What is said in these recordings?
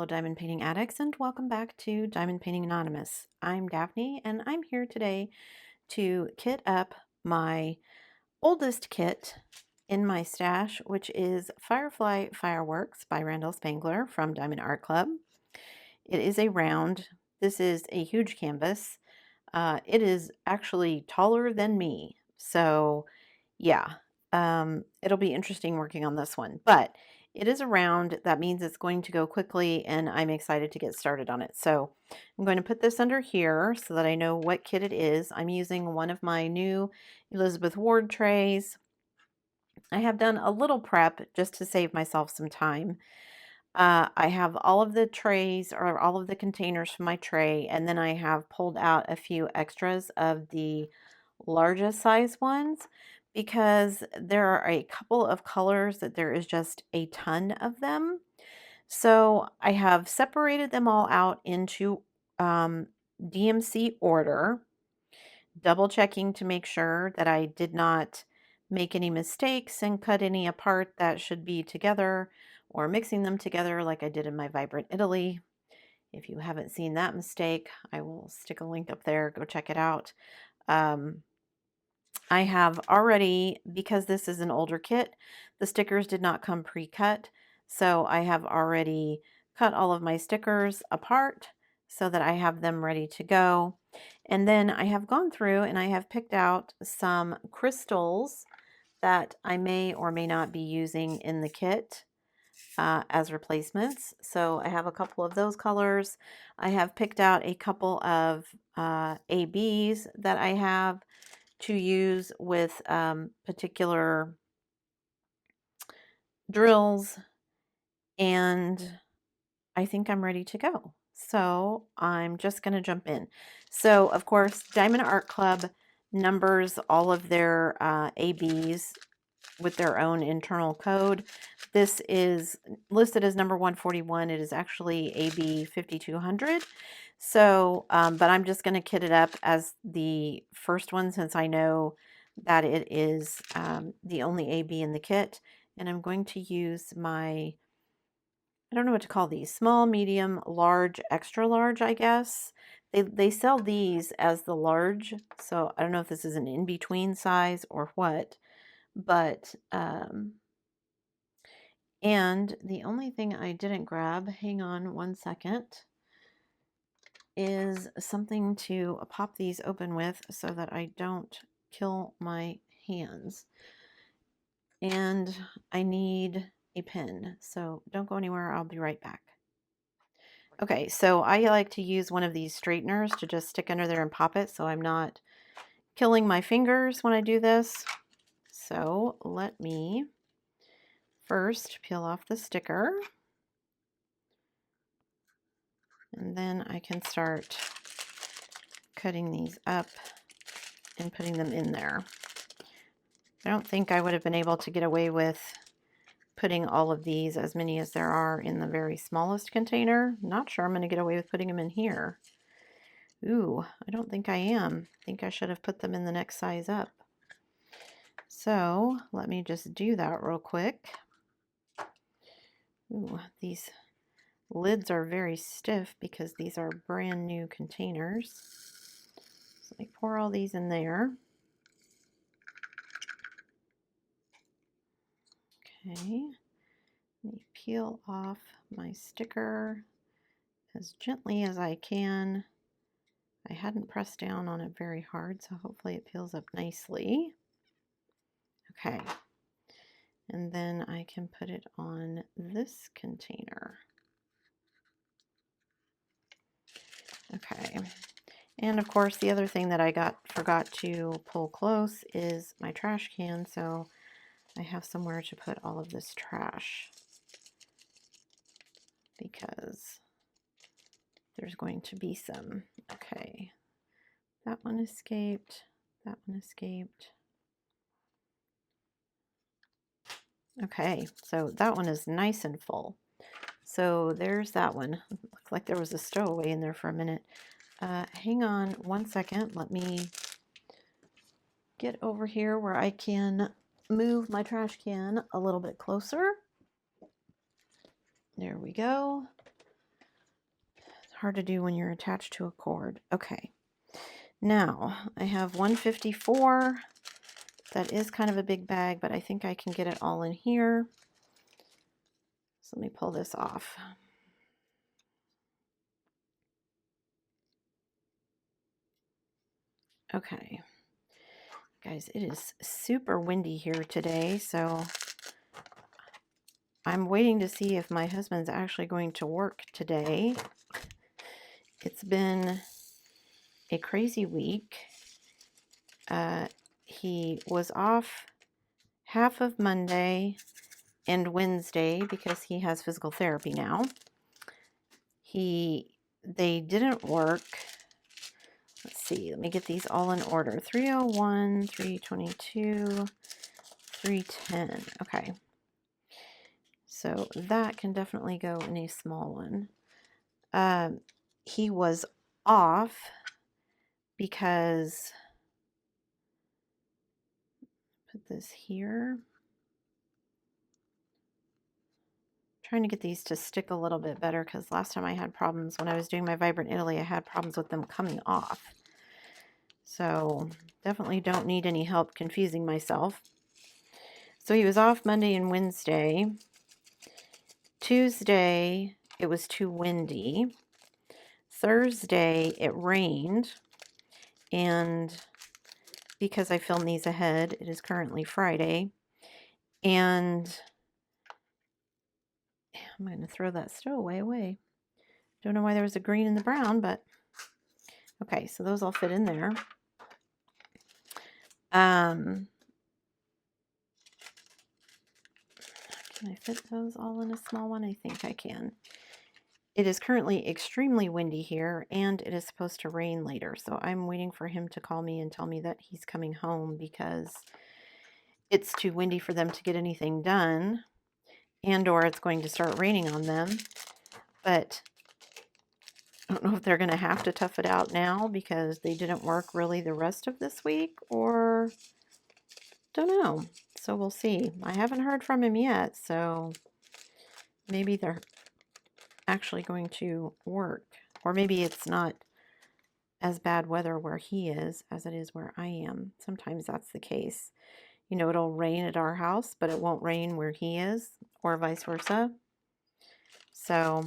fellow diamond painting addicts, and welcome back to Diamond Painting Anonymous. I'm Daphne, and I'm here today to kit up my oldest kit in my stash, which is Firefly Fireworks by Spangler from Diamond Art Club. It is a round. This is a huge canvas. It is actually taller than me, so yeah, it'll be interesting working on this one, but it is a round. That means it's going to go quickly, and I'm excited to get started on it. So I'm going to put this under here so that I know what kit it is. I'm using one of my new Elizabeth Ward trays. I have done a little prep just to save myself some time. I have all of the trays or all of the containers from my tray, and then I have pulled out a few extras of the largest size ones because there are a couple of colors that there is just a ton of them. So I have separated them all out into DMC order, double checking to make sure that I did not make any mistakes and cut any apart that should be together, or mixing them together like I did in my Vibrant Italy. If you haven't seen that mistake, I will stick a link up there. Go check it out. I have already, because this is an older kit, the stickers did not come pre-cut, so I have already cut all of my stickers apart so that I have them ready to go. And then I have gone through and I have picked out some crystals that I may or may not be using in the kit as replacements. So I have a couple of those colors. I have picked out a couple of ABs that I have to use with particular drills, and I think I'm ready to go. So I'm just going to jump in. So of course, Diamond Art Club numbers all of their ABs with their own internal code. This is listed as number 141. It is actually AB 5200. So, but I'm just going to kit it up as the first one since I know that it is the only AB in the kit. And I'm going to use my, I don't know what to call these, small, medium, large, extra large, I guess. They sell these as the large, so I don't know if this is an in-between size or what, but and the only thing I didn't grab, hang on one second, is something to pop these open with so that I don't kill my hands. And I need a pen, so don't go anywhere. I'll be right back. Okay, so I like to use one of these straighteners to just stick under there and pop it so I'm not killing my fingers when I do this. So let me first peel off the sticker, and then I can start cutting these up and putting them in there. I don't think I would have been able to get away with putting all of these, as many as there are, in the very smallest container. Not sure I'm going to get away with putting them in here. Ooh, I don't think I am. I think I should have put them in the next size up. So let me just do that real quick. Ooh, these lids are very stiff because these are brand new containers. So I pour all these in there. Okay, let me peel off my sticker as gently as I can. I hadn't pressed down on it very hard, so hopefully it peels up nicely. Okay, and then I can put it on this container. Okay, and of course the other thing that I forgot to pull close is my trash can, so I have somewhere to put all of this trash because there's going to be some. Okay, that one escaped, that one escaped. Okay, so that one is nice and full. So there's that one. Looks like there was a stowaway in there for a minute. Hang on one second. Let me get over here where I can move my trash can a little bit closer. There we go. hard to do when you're attached to a cord. Okay. Now, I have 154. That is kind of a big bag, but I think I can get it all in here. So let me pull this off. Okay. Guys, it is super windy here today, so I'm waiting to see if my husband's actually going to work today. It's been a crazy week. He was off half of Monday and Wednesday because he has physical therapy now. They didn't work. Let's see, let me get these all in order. 301, 322, 310. Okay. So that can definitely go in a small one. He was off because, put this here. Trying to get these to stick a little bit better because last time I had problems when I was doing my Vibrant Italy, I had problems with them coming off. So definitely don't need any help confusing myself. So he was off Monday and Wednesday. Tuesday, it was too windy. Thursday, it rained. And because I filmed these ahead, it is currently Friday. And I'm going to throw that stowaway away. Don't know why there was a green and the brown, but okay, so those all fit in there. Can I fit those all in a small one? I think I can. It is currently extremely windy here, and it is supposed to rain later, so I'm waiting for him to call me and tell me that he's coming home because it's too windy for them to get anything done, and or it's going to start raining on them. But I don't know if they're going to have to tough it out now because they didn't work really the rest of this week, or don't know. So we'll see. I haven't heard from him yet, so maybe they're actually going to work. Or maybe it's not as bad weather where he is as it is where I am. Sometimes that's the case. You know, it'll rain at our house, but it won't rain where he is, or vice versa. So,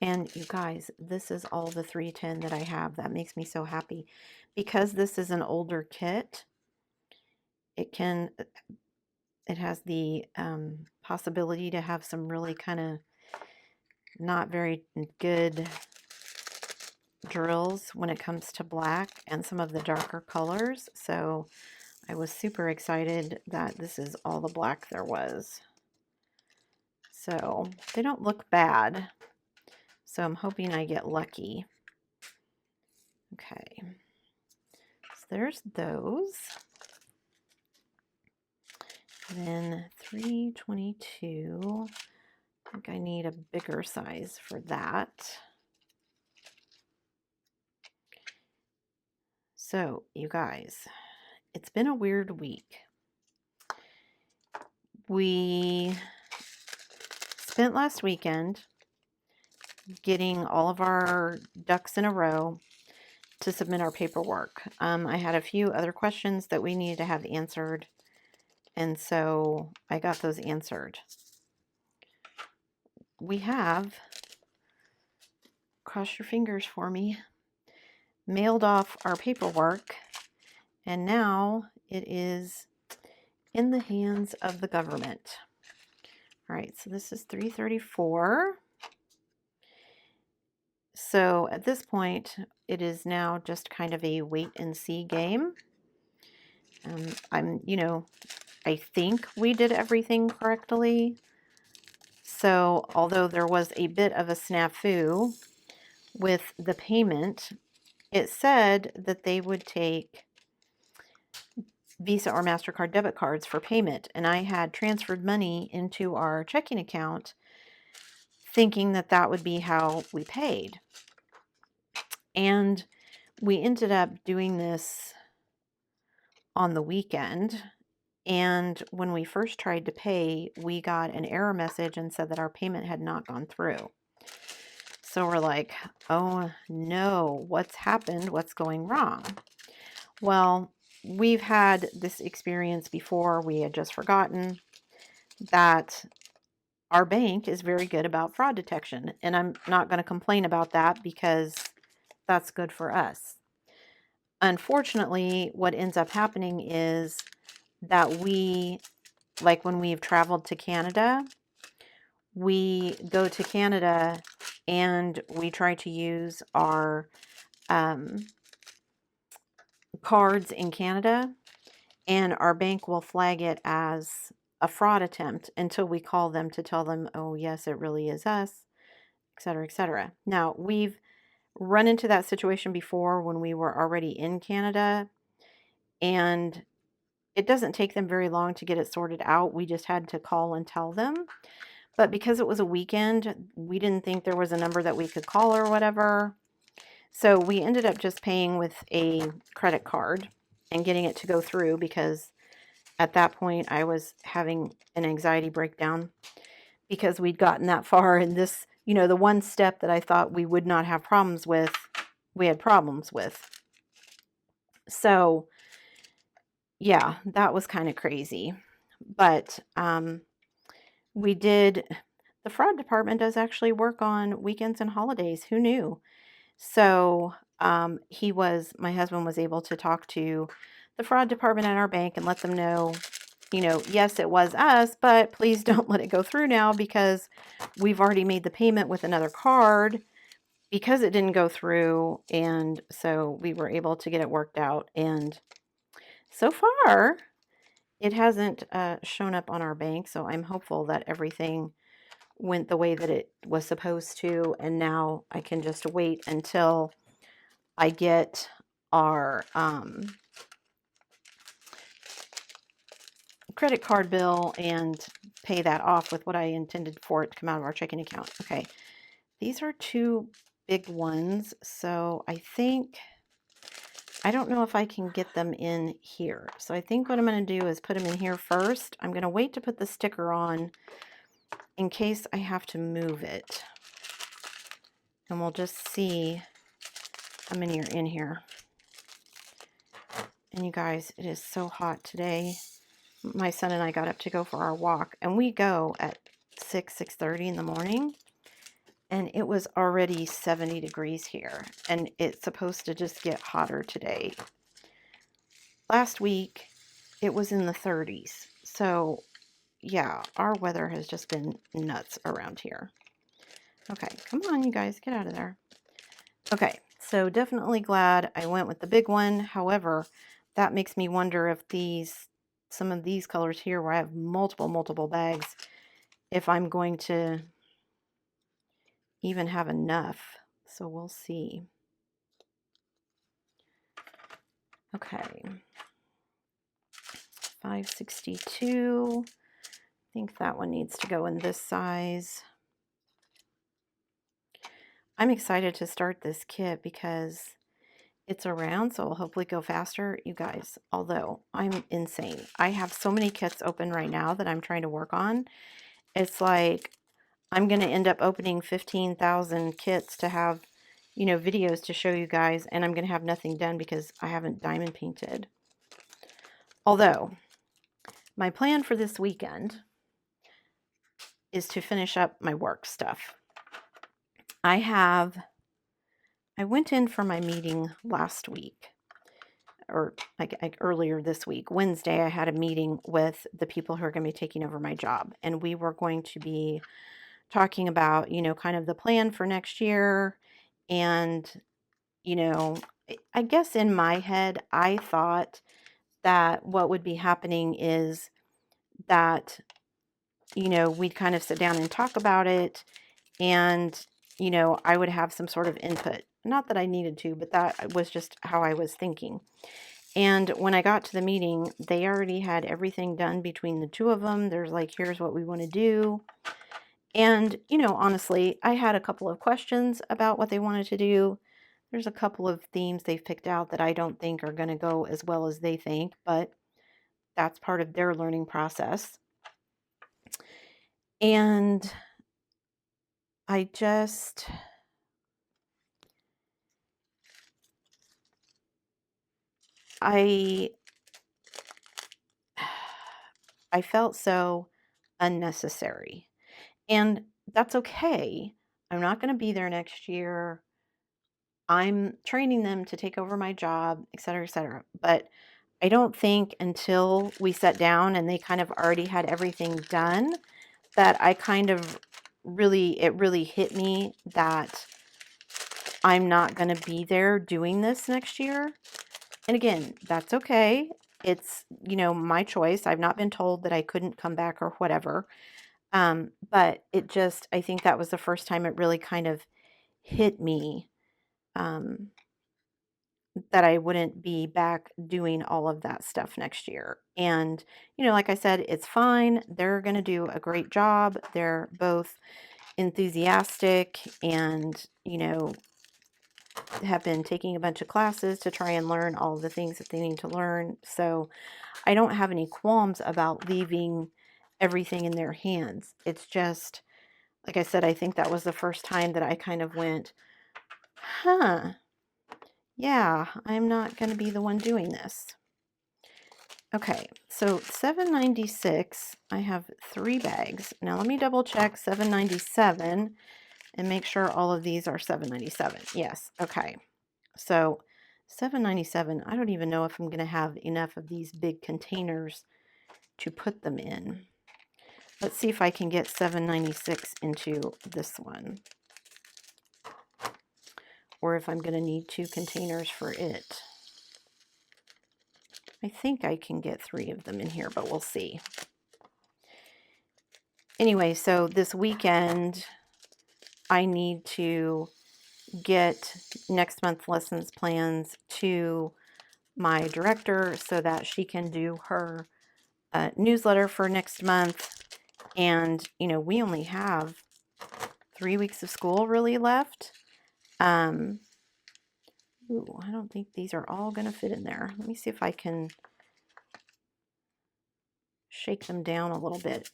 and you guys, this is all the 310 that I have. That makes me so happy. Because this is an older kit, it has the possibility to have some really kind of not very good drills when it comes to black and some of the darker colors. So I was super excited that this is all the black there was. So they don't look bad. So I'm hoping I get lucky. Okay. So there's those. Then 322. I think I need a bigger size for that. So, you guys, it's been a weird week. We spent last weekend getting all of our ducks in a row to submit our paperwork. I had a few other questions that we needed to have answered, and so I got those answered. We have, cross your fingers for me, mailed off our paperwork, and now it is in the hands of the government. All right, so this is 334. So at this point, it is now just kind of a wait and see game. I think we did everything correctly. So although there was a bit of a snafu with the payment, it said that they would take Visa or MasterCard debit cards for payment. And I had transferred money into our checking account thinking that that would be how we paid. And we ended up doing this on the weekend. And when we first tried to pay, we got an error message and said that our payment had not gone through. So we're like, oh no, what's happened? What's going wrong? Well, we've had this experience before. We had just forgotten that our bank is very good about fraud detection. And I'm not going to complain about that because that's good for us. Unfortunately, what ends up happening is that we, like when we've traveled to Canada, we go to Canada and we try to use our cards in Canada, and our bank will flag it as a fraud attempt until we call them to tell them, oh, yes, it really is us, et cetera, et cetera. Now, we've run into that situation before when we were already in Canada, and it doesn't take them very long to get it sorted out. We just had to call and tell them. But because it was a weekend, we didn't think there was a number that we could call or whatever. So we ended up just paying with a credit card and getting it to go through, because at that point I was having an anxiety breakdown because we'd gotten that far, and this, the one step that I thought we would not have problems with, we had problems with. So yeah, that was kind of crazy. But we did, the fraud department does actually work on weekends and holidays. Who knew? So my husband was able to talk to the fraud department at our bank and let them know, yes, it was us, but please don't let it go through now because we've already made the payment with another card because it didn't go through. And so we were able to get it worked out. And so far, it hasn't shown up on our bank. So I'm hopeful that everything went the way that it was supposed to. And now I can just wait until I get our credit card bill and pay that off with what I intended for it to come out of our checking account. Okay, these are two big ones, so I don't know if I can get them in here. So I think what I'm going to do is put them in here first. I'm going to wait to put the sticker on in case I have to move it. And we'll just see how many are in here. And you guys, it is so hot today. My son and I got up to go for our walk, and we go at 6:30 in the morning, and it was already 70 degrees here, and it's supposed to just get hotter today. Last week, it was in the 30s. So yeah, our weather has just been nuts around here. Okay, come on, you guys, get out of there. Okay, so definitely glad I went with the big one. However, that makes me wonder if some of these colors here where I have multiple bags, if I'm going to even have enough. So we'll see. Okay. 562. I think that one needs to go in this size. I'm excited to start this kit because it's around, so it'll hopefully go faster. You guys, although I'm insane. I have so many kits open right now that I'm trying to work on. It's like I'm going to end up opening 15,000 kits to have, videos to show you guys, and I'm going to have nothing done because I haven't diamond painted. Although, my plan for this weekend is to finish up my work stuff. I went in for my meeting last week, or like earlier this week. Wednesday, I had a meeting with the people who are going to be taking over my job, and we were going to be talking about, kind of the plan for next year. And, I guess in my head, I thought that what would be happening is that, we'd kind of sit down and talk about it, and, I would have some sort of input. Not that I needed to, but that was just how I was thinking. And when I got to the meeting, they already had everything done between the two of them. There's like, here's what we want to do. And, honestly, I had a couple of questions about what they wanted to do. There's a couple of themes they've picked out that I don't think are going to go as well as they think, but that's part of their learning process. And I just I felt so unnecessary. And that's okay. I'm not going to be there next year. I'm training them to take over my job, et cetera, et cetera. But I don't think until we sat down and they kind of already had everything done that I kind of it really hit me that I'm not going to be there doing this next year. And again, that's okay. It's, my choice. I've not been told that I couldn't come back or whatever. But I think that was the first time it really kind of hit me, um, that I wouldn't be back doing all of that stuff next year. And, like I said, it's fine. They're going to do a great job. They're both enthusiastic and, have been taking a bunch of classes to try and learn all the things that they need to learn. So I don't have any qualms about leaving everything in their hands. It's just, like I said, I think that was the first time that I kind of went, huh, yeah, I'm not going to be the one doing this. Okay, so $7.96, I have 3 bags. Now let me double check $7.97 and make sure all of these are $7.97. Yes, okay. So $7.97, I don't even know if I'm going to have enough of these big containers to put them in. Let's see if I can get $7.96 into this one, or if I'm going to need 2 containers for it. I think I can get 3 of them in here, but we'll see. Anyway, so this weekend, I need to get next month's lessons plans to my director so that she can do her newsletter for next month. And, we only have 3 weeks of school really left. Ooh, I don't think these are all going to fit in there. Let me see if I can shake them down a little bit.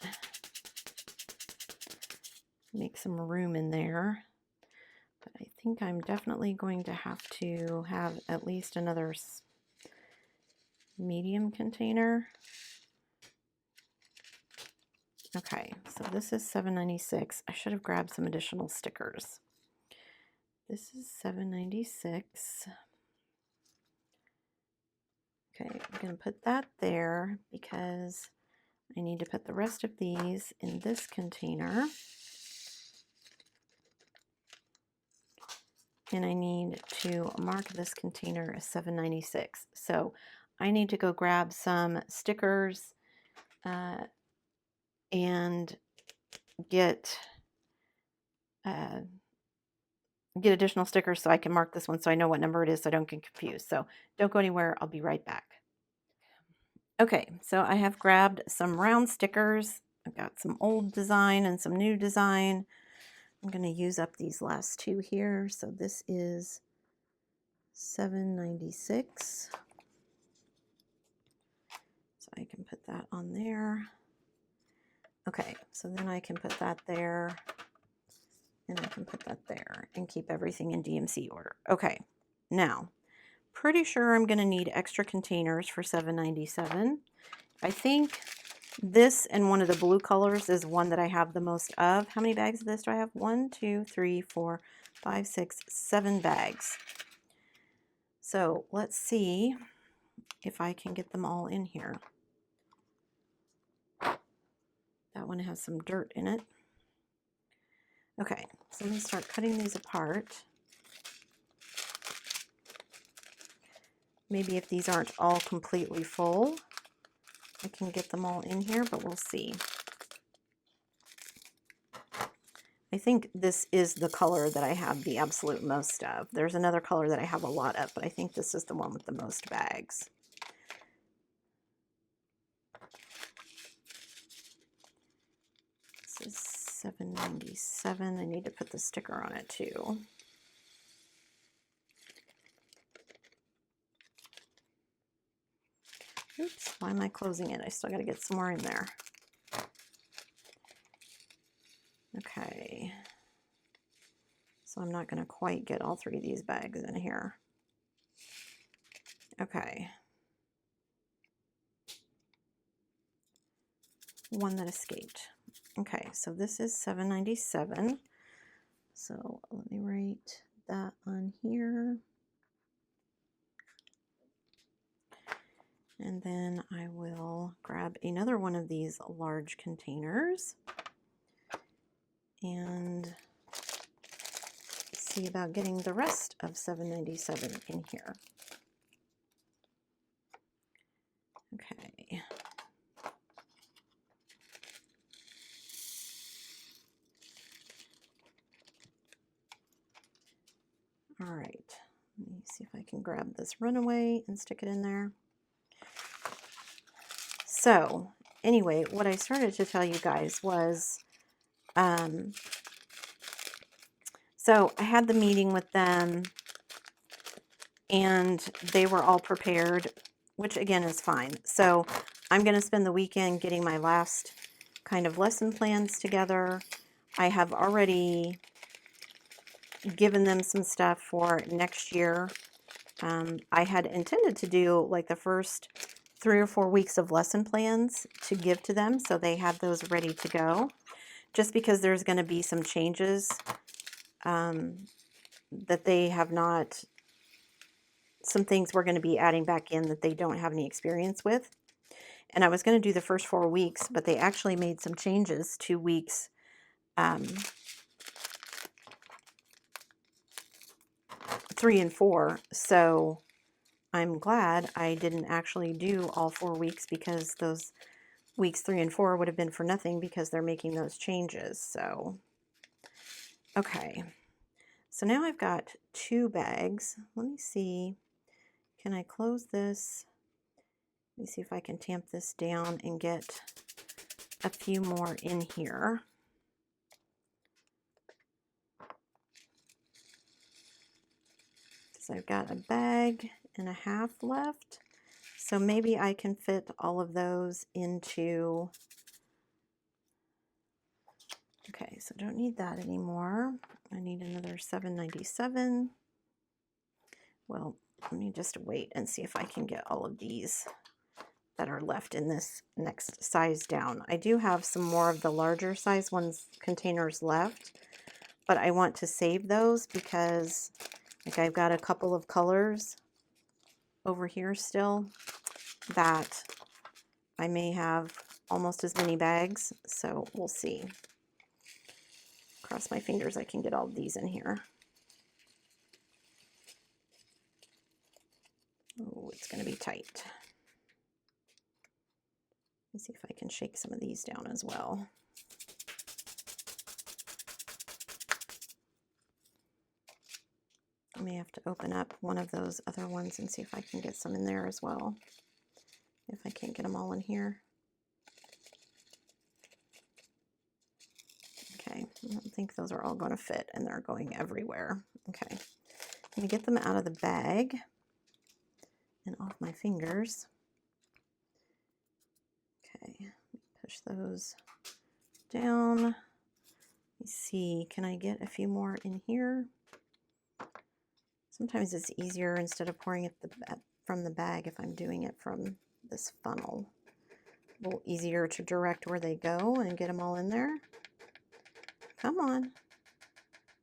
Make some room in there. But I think I'm definitely going to have to have at least another medium container. Okay, so this is $7.96. I should have grabbed some additional stickers. This is $7.96. Okay, I'm going to put that there because I need to put the rest of these in this container. And I need to mark this container as $7.96. So I need to go grab some stickers and get additional stickers so I can mark this one so I know what number it is so I don't get confused. So don't go anywhere. I'll be right back. Okay, so I have grabbed some round stickers. I've got some old design and some new design. I'm going to use up these last 2 here. So this is $7.96. So I can put that on there. Okay, so then I can put that there, and I can put that there, and keep everything in DMC order. Okay, now, pretty sure I'm going to need extra containers for $7.97. I think this and one of the blue colors is one that I have the most of. How many bags of this do I have? 1, 2, 3, 4, 5, 6, 7 bags. So let's see if I can get them all in here. That one has some dirt in it. Okay, so I'm going to start cutting these apart. Maybe if these aren't all completely full, I can get them all in here, but we'll see. I think this is the color that I have the absolute most of. There's another color that I have a lot of, but I think this is the one with the most bags. This is $7.97. I need to put the sticker on it too. Oops, why am I closing it? I still got to get some more in there. Okay. So I'm not going to quite get all 3 of these bags in here. Okay. one that escaped. Okay, so this is $7.97. So let me write that on here. And then I will grab another one of these large containers and see about getting the rest of $7.97 in here. Okay. All right. Let me see if I can grab this runaway and stick it in there. So anyway, what I started to tell you guys was, so I had the meeting with them and they were all prepared, which again is fine. So I'm going to spend the weekend getting my last kind of lesson plans together. I have already given them some stuff for next year. I had intended to do like the first 3 or 4 weeks of lesson plans to give to them, so they had those ready to go, just because there's going to be some changes that they have not, some things we're going to be adding back in that they don't have any experience with. And I was going to do the first 4 weeks, but they actually made some changes to weeks 3 and 4. So I'm glad I didn't actually do all 4 weeks, because those weeks 3 and 4 would have been for nothing because they're making those changes. So, okay. So now I've got 2 bags. Let me see. Can I close this? Let me see if I can tamp this down and get a few more in here. So I've got a bag and a half left. So maybe I can fit all of those into, okay, so don't need that anymore. I need another $7.97. Well, let me just wait and see if I can get all of these that are left in this next size down. I do have some more of the larger size ones containers left, but I want to save those because like I've got a couple of colors over here still that I may have almost as many bags, so we'll see. Cross my fingers I can get all of these in here. Oh, it's going to be tight. Let me see if I can shake some of these down as well. I may have to open up one of those other ones and see if I can get some in there as well, if I can't get them all in here. Okay, I don't think those are all going to fit, and they're going everywhere. Okay, let me get them out of the bag and off my fingers. Okay, push those down. Let me see, can I get a few more in here? Sometimes it's easier instead of pouring it from the bag if I'm doing it from this funnel. A little easier to direct where they go and get them all in there. Come on.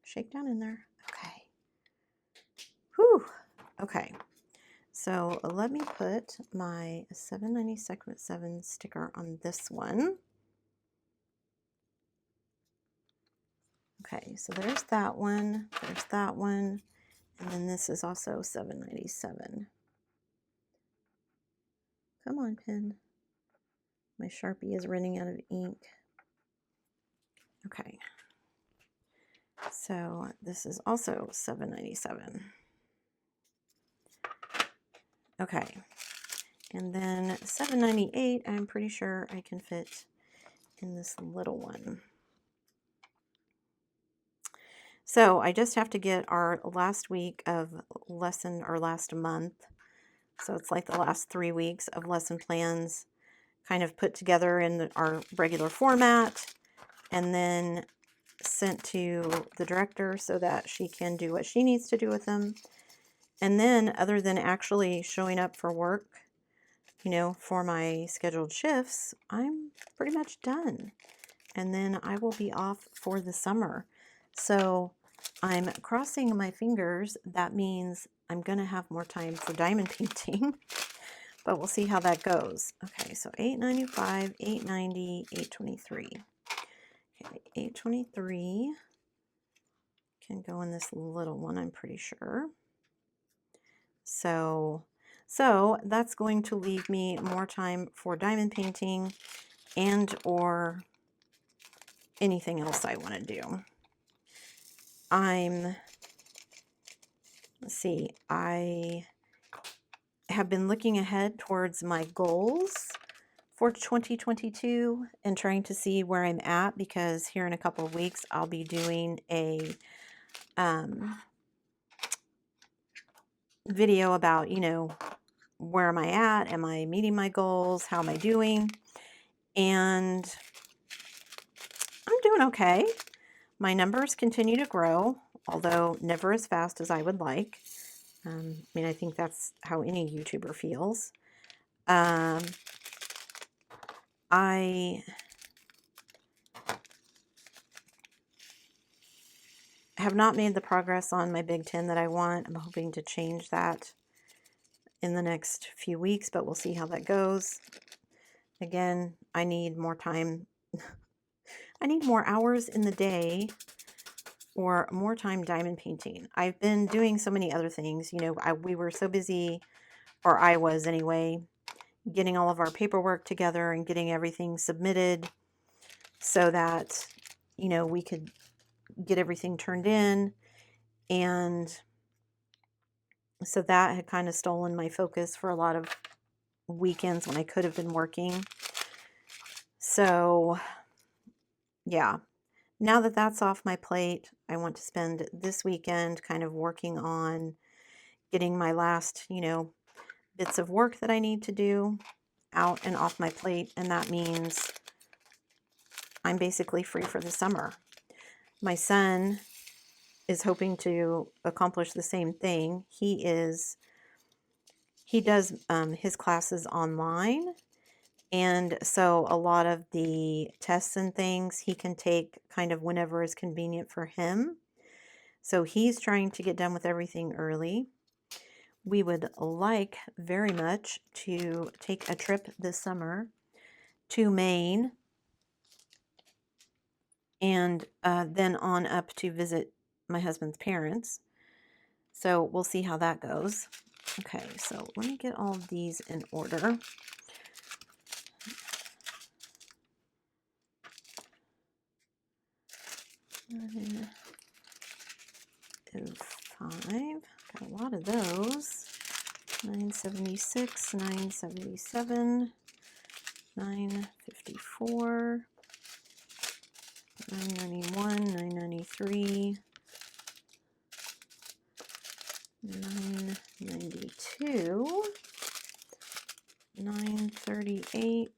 Shake down in there. Okay. Whew. Okay. So let me put my 797 sticker on this one. Okay, so there's that one. There's that one. And then this is also 797. Come on, pen. My Sharpie is running out of ink. Okay. So this is also 797. Okay. And then 798, I'm pretty sure I can fit in this little one. So I just have to get our last week of lesson, or last month. So it's like the last 3 weeks of lesson plans kind of put together in our regular format and then sent to the director so that she can do what she needs to do with them. And then other than actually showing up for work, you know, for my scheduled shifts, I'm pretty much done. And then I will be off for the summer. So I'm crossing my fingers. That means I'm going to have more time for diamond painting, but we'll see how that goes. Okay, so $8.95, $8.90, $8.23. Okay, $8.23 can go in this little one, I'm pretty sure. So that's going to leave me more time for diamond painting and or anything else I want to do. Let's see, I have been looking ahead towards my goals for 2022 and trying to see where I'm at, because here in a couple of weeks I'll be doing a video about, you know, where am I at? Am I meeting my goals? How am I doing? And I'm doing okay. My numbers continue to grow, although never as fast as I would like. I mean, I think that's how any YouTuber feels. I have not made the progress on my Big 10 that I want. I'm hoping to change that in the next few weeks, but we'll see how that goes. Again, I need more time. I need more hours in the day or more time diamond painting. I've been doing so many other things. You know, we were so busy, or I was anyway, getting all of our paperwork together and getting everything submitted so that, you know, we could get everything turned in. And so that had kind of stolen my focus for a lot of weekends when I could have been working. So yeah, now that that's off my plate, I want to spend this weekend kind of working on getting my last, you know, bits of work that I need to do out and off my plate. And that means I'm basically free for the summer. My son is hoping to accomplish the same thing. He does his classes online. And so a lot of the tests and things he can take kind of whenever is convenient for him. So he's trying to get done with everything early. We would like very much to take a trip this summer to Maine and then on up to visit my husband's parents. So we'll see how that goes. Okay, so let me get all of these in order. Is 5. Got a lot of those. 976, 977, 954, 991, 993, 992, 938,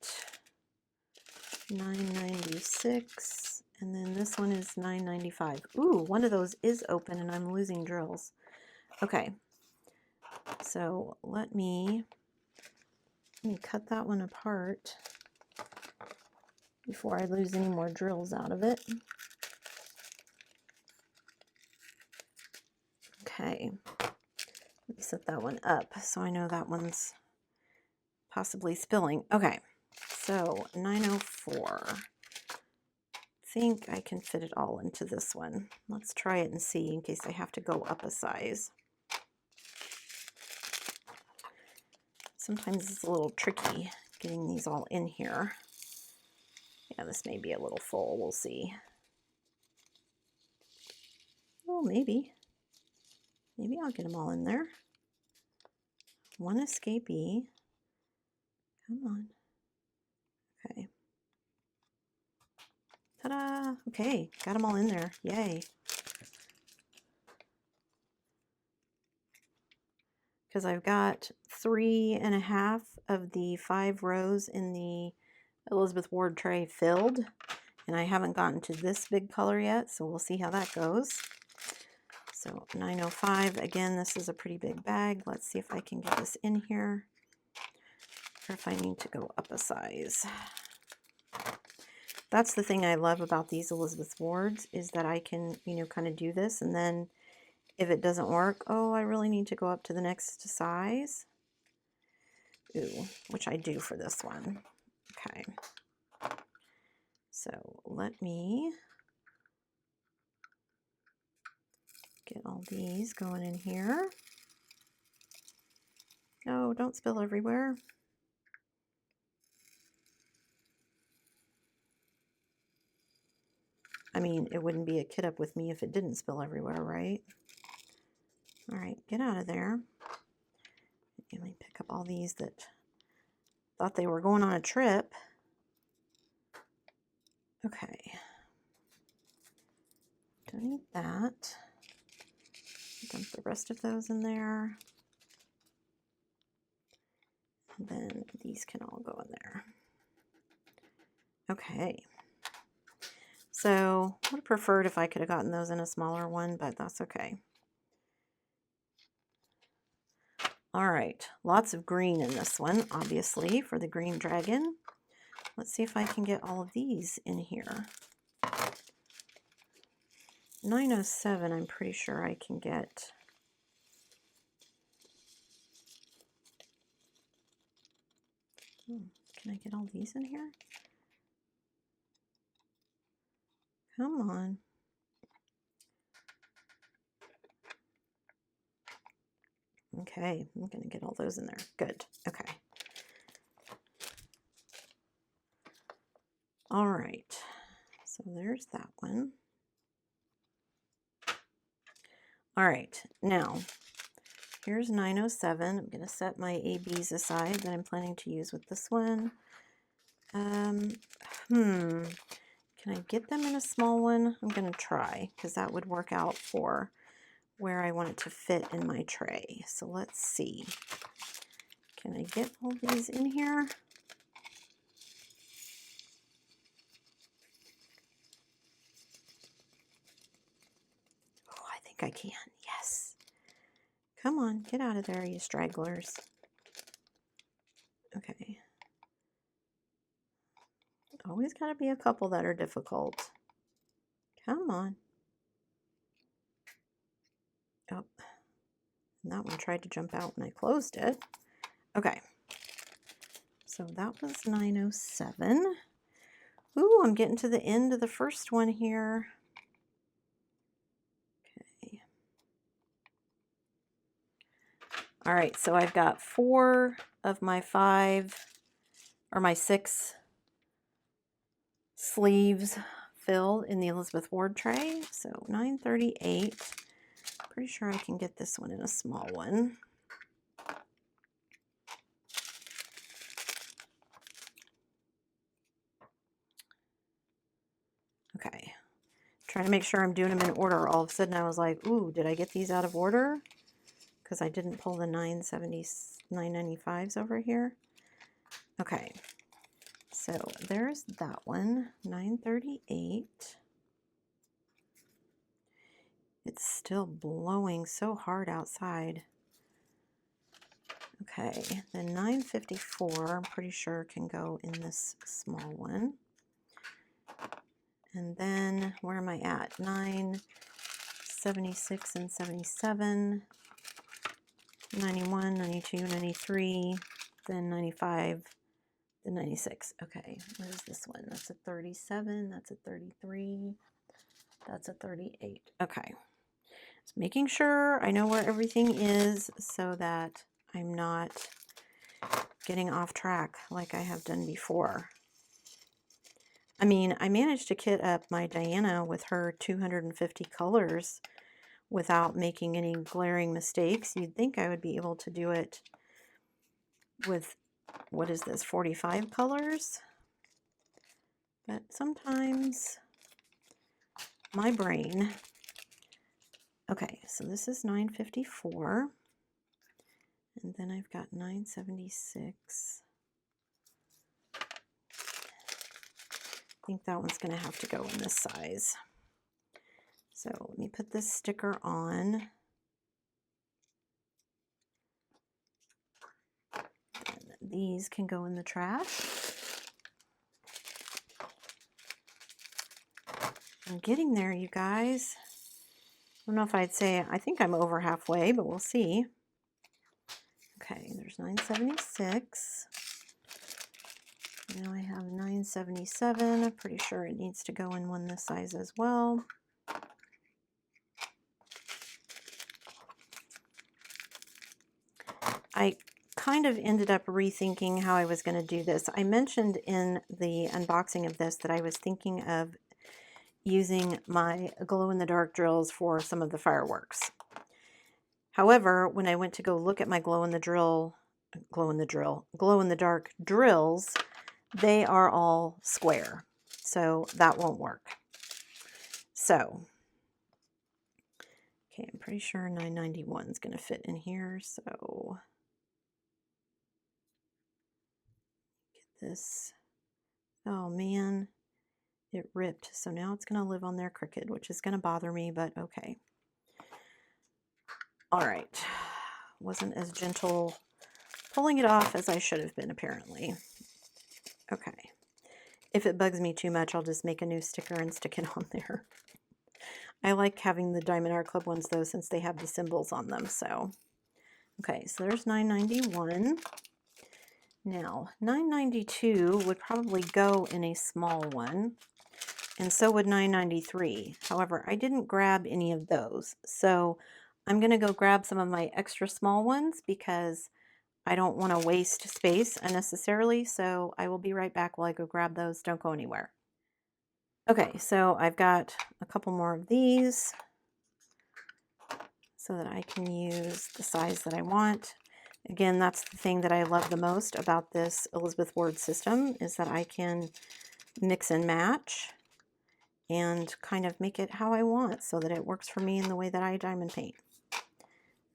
996, and then this one is 995. Ooh, one of those is open and I'm losing drills. Okay, so let me cut that one apart before I lose any more drills out of it. Okay, let me set that one up so I know that one's possibly spilling. Okay, so 904. I think I can fit it all into this one. Let's try it and see in case I have to go up a size. Sometimes it's a little tricky getting these all in here. Yeah, this may be a little full. We'll see. Oh, maybe. Maybe I'll get them all in there. One escapee. Come on. Okay. Ta-da! Okay, got them all in there. Yay. Because I've got 3.5 of the 5 rows in the Elizabeth Ward tray filled, and I haven't gotten to this big color yet, so we'll see how that goes. So 905, again, this is a pretty big bag. Let's see if I can get this in here. or if I need to go up a size. That's the thing I love about these Elizabeth Wards, is that I can, you know, kind of do this, and then if it doesn't work, oh, I really need to go up to the next size. Ooh, which I do for this one. Okay. So let me get all these going in here. Oh, don't spill everywhere. I mean, it wouldn't be a kit up with me if it didn't spill everywhere, right? All right, get out of there. Let me pick up all these that thought they were going on a trip. Okay. Don't need that. Dump the rest of those in there. And then these can all go in there. Okay. So I would have preferred if I could have gotten those in a smaller one, but that's okay. All right, lots of green in this one, obviously, for the green dragon. Let's see if I can get all of these in here. 907, I'm pretty sure I can get. Can I get all these in here? Come on. Okay, I'm going to get all those in there. Good. Okay. All right. So there's that one. All right. Now, here's 907. I'm going to set my ABs aside that I'm planning to use with this one. Can I get them in a small one? I'm going to try, because that would work out for where I want it to fit in my tray. So let's see. Can I get all these in here? Oh, I think I can. Yes. Come on, get out of there, you stragglers. Okay. Always got to be a couple that are difficult. Come on. Oh, and that one tried to jump out when I closed it. Okay. So that was 907. Ooh, I'm getting to the end of the first one here. Okay. All right, so I've got 4 of my 5 or my 6 sleeves filled in the Elizabeth Ward tray. So 938. Pretty sure I can get this one in a small one. Okay. Trying to make sure I'm doing them in order. All of a sudden I was like, ooh, did I get these out of order? Because I didn't pull the 995s over here. Okay. So there's that one, 938. It's still blowing so hard outside. Okay, then 954, I'm pretty sure can go in this small one. And then where am I at? 976 and 77, 91, 92, 93, then 95, then 96. Okay, where's this one? That's a 37, that's a 33, that's a 38. Okay, just making sure I know where everything is so that I'm not getting off track like I have done before. I mean, I managed to kit up my Diana with her 250 colors without making any glaring mistakes. You'd think I would be able to do it with, what is this, 45 colors? But sometimes my brain... Okay, so this is 954. And then I've got 976. I think that one's going to have to go in this size. So let me put this sticker on. And these can go in the trash. I'm getting there, you guys. I don't know if I'd say, I think I'm over halfway, but we'll see. Okay, there's 976. Now I have 977. I'm pretty sure it needs to go in one this size as well. I kind of ended up rethinking how I was going to do this. I mentioned in the unboxing of this that I was thinking of using my glow-in-the-dark drills for some of the fireworks. However, when I went to go look at my glow-in-the-dark drills, they are all square, so that won't work. So, okay, I'm pretty sure 991 is going to fit in here, so get this. Oh man, it ripped, so now it's going to live on there crooked, which is going to bother me, but okay. All right, wasn't as gentle pulling it off as I should have been, apparently. Okay, if it bugs me too much, I'll just make a new sticker and stick it on there. I like having the Diamond Art Club ones, though, since they have the symbols on them, so. Okay, so there's 991. Now, 992 would probably go in a small one, and so would 993. However, I didn't grab any of those, so I'm going to go grab some of my extra small ones because I don't want to waste space unnecessarily, so I will be right back while I go grab those. Don't go anywhere. Okay, so I've got a couple more of these so that I can use the size that I want. Again, that's the thing that I love the most about this Elizabeth Ward system, is that I can mix and match and kind of make it how I want so that it works for me in the way that I diamond paint.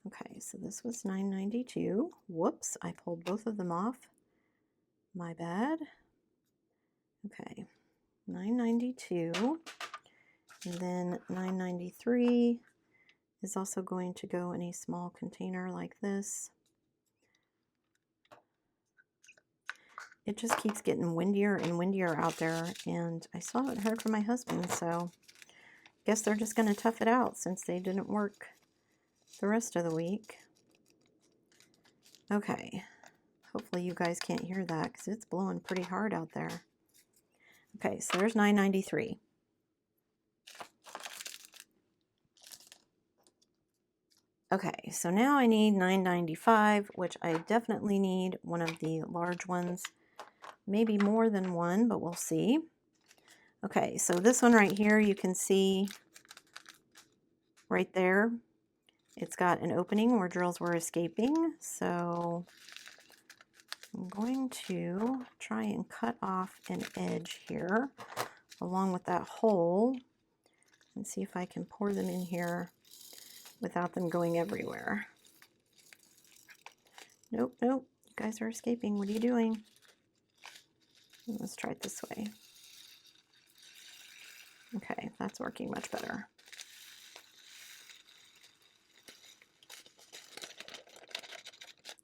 Okay, so this was 992. Whoops, I pulled both of them off. My bad. Okay, 992, and then 993 is also going to go in a small container like this. It just keeps getting windier and windier out there, and I still haven't heard from my husband, so I guess they're just going to tough it out since they didn't work the rest of the week. Okay, hopefully you guys can't hear that because it's blowing pretty hard out there. Okay, so there's 993. Okay, so now I need 995, which I definitely need one of the large ones. Maybe more than one, but we'll see. Okay, so this one right here, you can see right there, it's got an opening where drills were escaping. So I'm going to try and cut off an edge here along with that hole and see if I can pour them in here without them going everywhere. Nope, nope, you guys are escaping. What are you doing? Let's try it this way. Okay, that's working much better.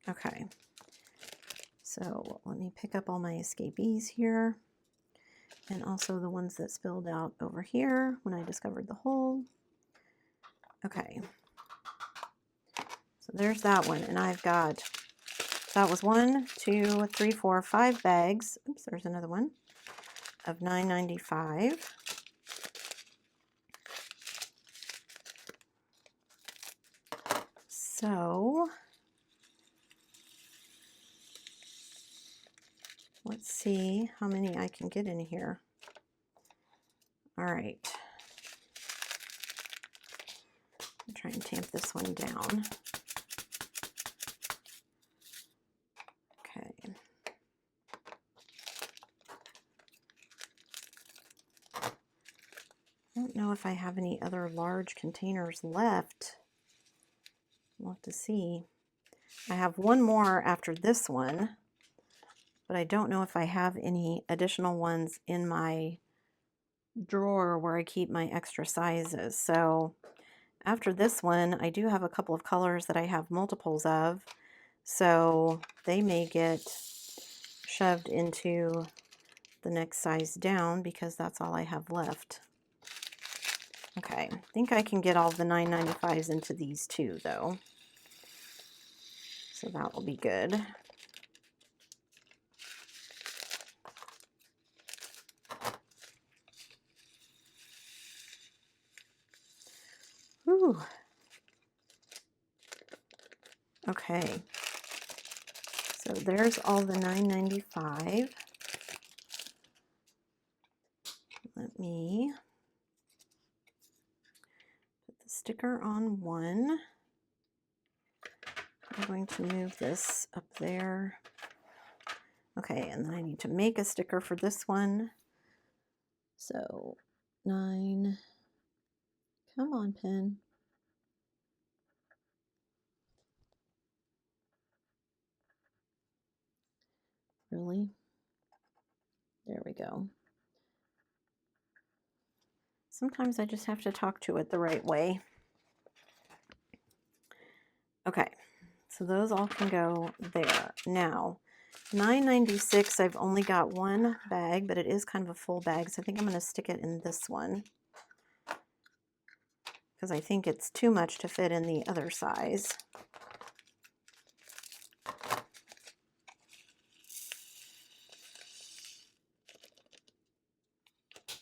Okay, so let me pick up all my escapees here, and also the ones that spilled out over here when I discovered the hole. Okay, so there's that one, and I've got, that was 1, 2, 3, 4, 5 bags. Oops, there's another one of 995. So let's see how many I can get in here. All right. I'll try and tamp this one down. Okay. I don't know if I have any other large containers left. We'll have to see. I have one more after this one, but I don't know if I have any additional ones in my drawer where I keep my extra sizes. So after this one, I do have a couple of colors that I have multiples of, so they may get shoved into the next size down because that's all I have left. Okay, I think I can get all the 9.95s into these two though. So that will be good. Whew. Okay. So there's all the 9.95. Let me put the sticker on one. I'm going to move this up there. Okay, and then I need to make a sticker for this one. So 9, come on, pen. Really? There we go. Sometimes I just have to talk to it the right way. Okay, so those all can go there. Now, 9.96, I've only got one bag, but it is kind of a full bag, so I think I'm going to stick it in this one because I think it's too much to fit in the other size.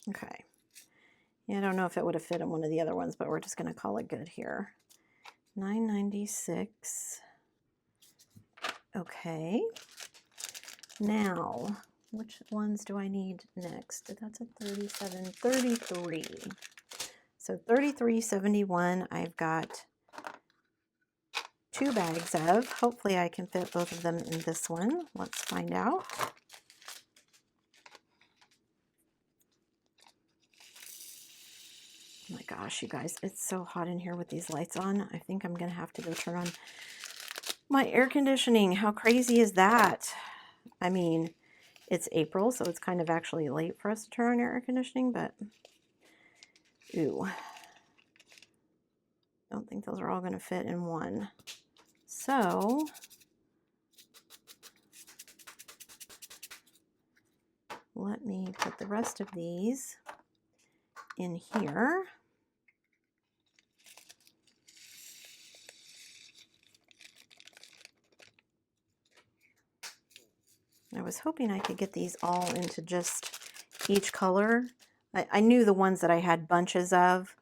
Okay. Yeah, I don't know if it would have fit in one of the other ones, but we're just going to call it good here. 9.96. Okay. Now, which ones do I need next? That's a 37, 33. So 33.71 I've got 2 bags of. Hopefully I can fit both of them in this one. Let's find out. Oh my gosh, you guys, it's so hot in here with these lights on. I think I'm going to have to go turn on my air conditioning. How crazy is that? I mean, it's April, so it's kind of actually late for us to turn on air conditioning, but ooh. Don't think those are all going to fit in one. So let me put the rest of these in here. I was hoping I could get these all into just each color. I knew the ones that I had bunches of,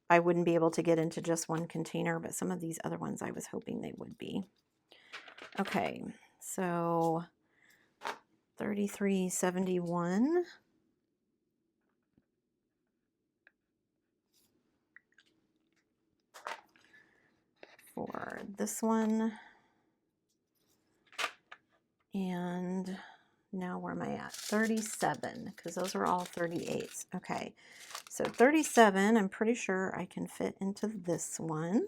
I wouldn't be able to get into just one container, but some of these other ones I was hoping they would be. Okay, so 33.71. For this one. And now where am I at? 37, because those are all 38s. Okay, so 37, I'm pretty sure I can fit into this one.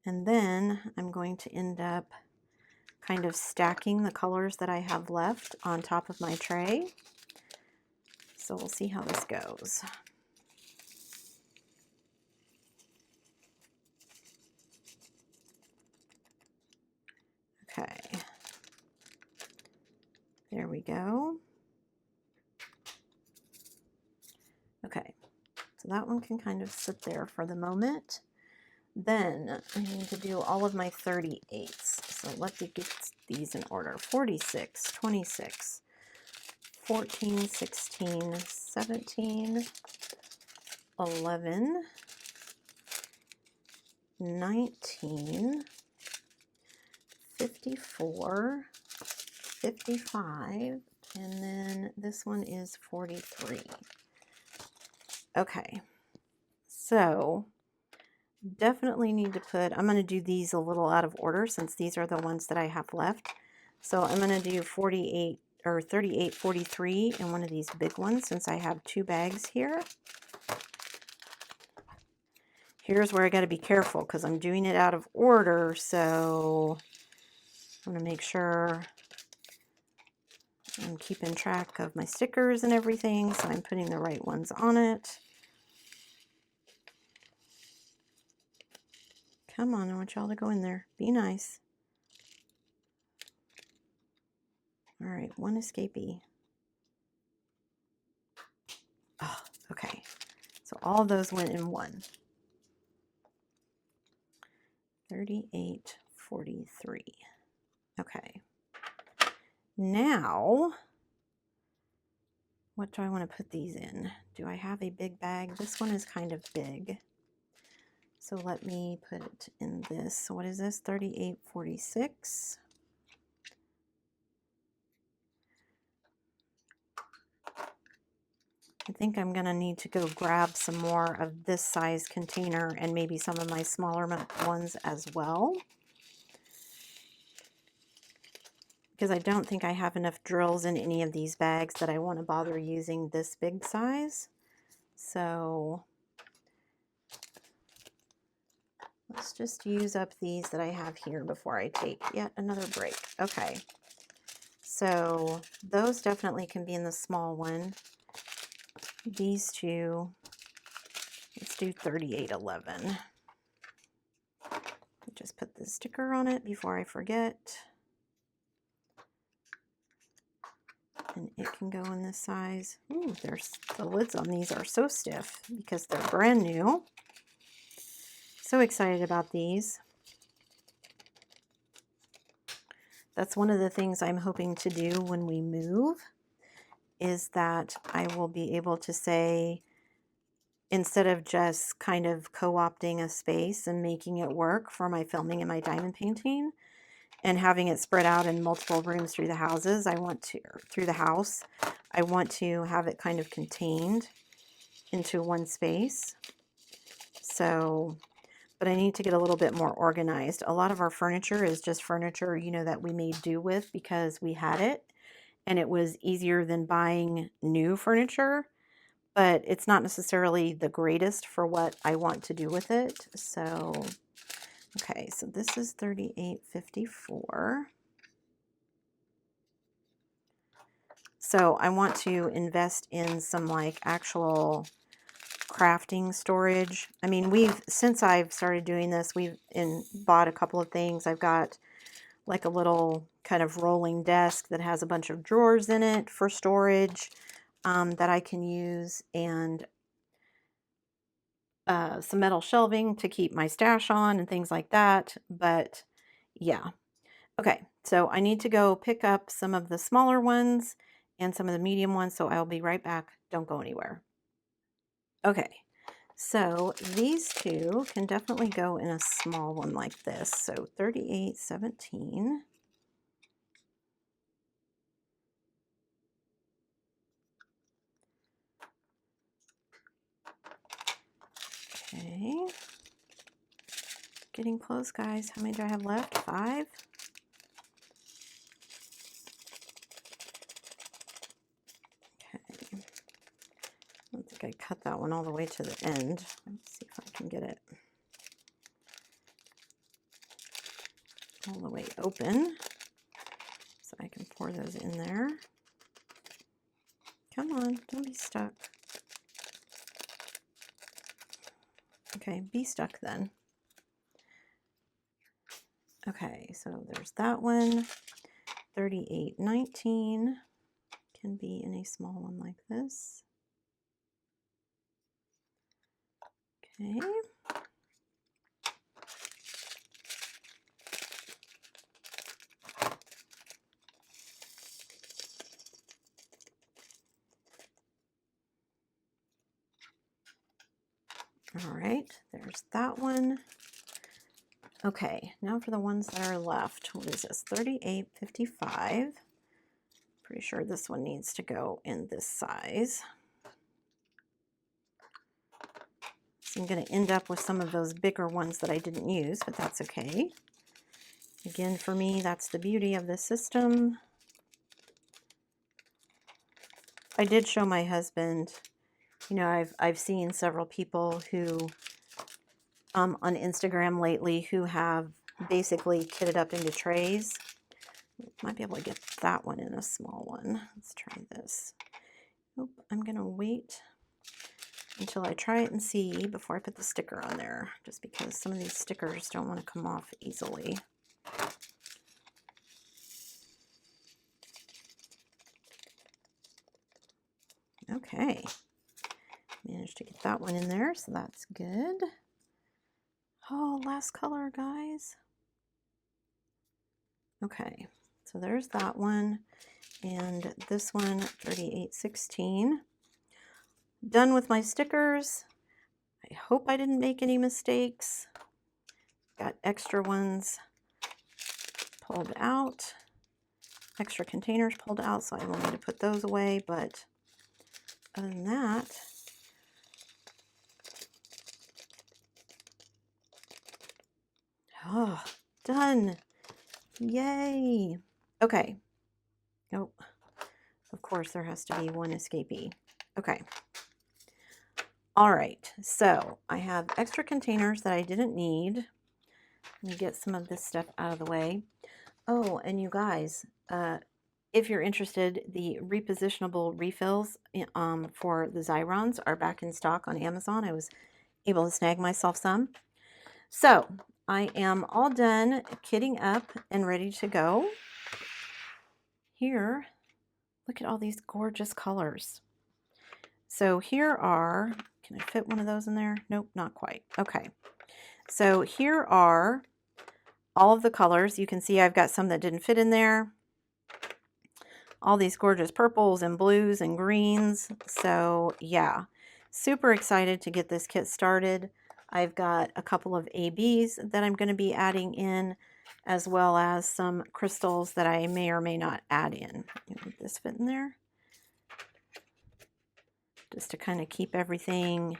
And then I'm going to end up kind of stacking the colors that I have left on top of my tray. So we'll see how this goes. Okay, there we go. Okay, so that one can kind of sit there for the moment. Then I need to do all of my 38s. So let's get these in order. 46, 26, 14, 16, 17, 11, 19, 54, 55, and then this one is 43. Okay, so definitely need to put, I'm going to do these a little out of order since these are the ones that I have left. So I'm going to do 48 or 38, 43 in one of these big ones since I have 2 bags here. Here's where I got to be careful because I'm doing it out of order, so I'm going to make sure I'm keeping track of my stickers and everything, so I'm putting the right ones on it. Come on, I want y'all to go in there. Be nice. All right, one escapee. Oh, okay. So all of those went in one. 38.43. Okay. Now, what do I want to put these in? Do I have a big bag? This one is kind of big. So let me put it in this. So what is this? 38.46. I think I'm going to need to go grab some more of this size container and maybe some of my smaller ones as well, because I don't think I have enough drills in any of these bags that I want to bother using this big size. So let's just use up these that I have here before I take yet another break. Okay, so those definitely can be in the small one. These two, let's do 38.11. Just put the sticker on it before I forget. And it can go in this size. Ooh, the lids on these are so stiff because they're brand new. So excited about these. That's one of the things I'm hoping to do when we move, is that I will be able to say, instead of just kind of co-opting a space and making it work for my filming and my diamond painting and having it spread out in multiple rooms through the houses, I want to have it kind of contained into one space. So, but I need to get a little bit more organized. A lot of our furniture is just furniture, you know, that we made do with because we had it and it was easier than buying new furniture, but it's not necessarily the greatest for what I want to do with it. So, okay, so this is 38.54. So I want to invest in some like actual crafting storage. I mean, since I've started doing this, bought a couple of things. I've got like a little kind of rolling desk that has a bunch of drawers in it for storage that I can use, and some metal shelving to keep my stash on and things like that. But yeah. Okay, so I need to go pick up some of the smaller ones and some of the medium ones, so I'll be right back. Don't go anywhere. Okay, so these two can definitely go in a small one like this. So 38.17. Okay. Getting close, guys. How many do I have left? 5? Okay. I don't think I cut that one all the way to the end. Let's see if I can get it all the way open so I can pour those in there. Come on, don't be stuck. Okay, be stuck then. Okay, so there's that one. 38.19 can be in a small one like this. Okay. All right, there's that one. Okay, now for the ones that are left. What is this? 38.55. Pretty sure this one needs to go in this size. So I'm going to end up with some of those bigger ones that I didn't use, but that's okay. Again, for me, that's the beauty of this system. I did show my husband, you know, I've seen several people who on Instagram lately who have basically kitted up into trays. Might be able to get that one in a small one. Let's try this. Nope, I'm gonna wait until I try it and see before I put the sticker on there, just because some of these stickers don't want to come off easily. Okay. Managed to get that one in there, so that's good. Oh, last color, guys. Okay, so there's that one. And this one, 3816. Done with my stickers. I hope I didn't make any mistakes. Got extra ones pulled out. Extra containers pulled out, so I will need to put those away. But other than that, oh, done. Yay. Okay. Oh, of course there has to be one escapee. Okay. All right, so I have extra containers that I didn't need. Let me get some of this stuff out of the way. Oh, and you guys, if you're interested, the repositionable refills for the Xyrons are back in stock on Amazon. I was able to snag myself some. So I am all done kitting up and ready to go. Here, look at all these gorgeous colors. So here are, can I fit one of those in there? Nope, not quite. Okay. So here are all of the colors. You can see I've got some that didn't fit in there. All these gorgeous purples and blues and greens. So yeah, super excited to get this kit started. I've got a couple of ABs that I'm going to be adding in, as well as some crystals that I may or may not add in. Let this fit in there, just to kind of keep everything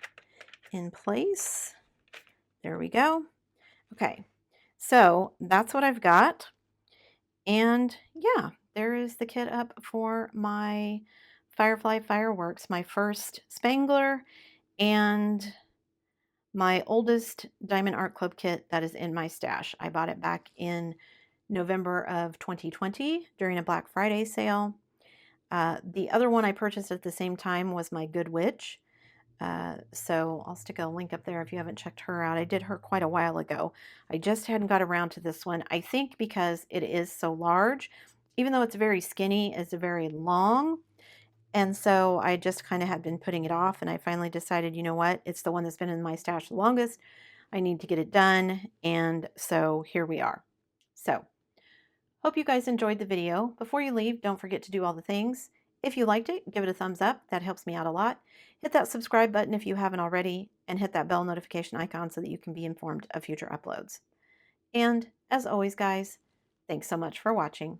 in place. There we go. Okay, so that's what I've got. And yeah, there is the kit up for my Firefly Fireworks, my first Spangler and my oldest Diamond Art Club kit that is in my stash. I bought it back in November of 2020 during a Black Friday sale. The other one I purchased at the same time was my Good Witch. So I'll stick a link up there if you haven't checked her out. I did her quite a while ago. I just hadn't got around to this one. I think because it is so large, even though it's very skinny, it's very long. And so I just kind of had been putting it off, and I finally decided, you know what? It's the one that's been in my stash the longest. I need to get it done. And so here we are. So hope you guys enjoyed the video. Before you leave, don't forget to do all the things. If you liked it, give it a thumbs up. That helps me out a lot. Hit that subscribe button if you haven't already, and hit that bell notification icon so that you can be informed of future uploads. And as always, guys, thanks so much for watching.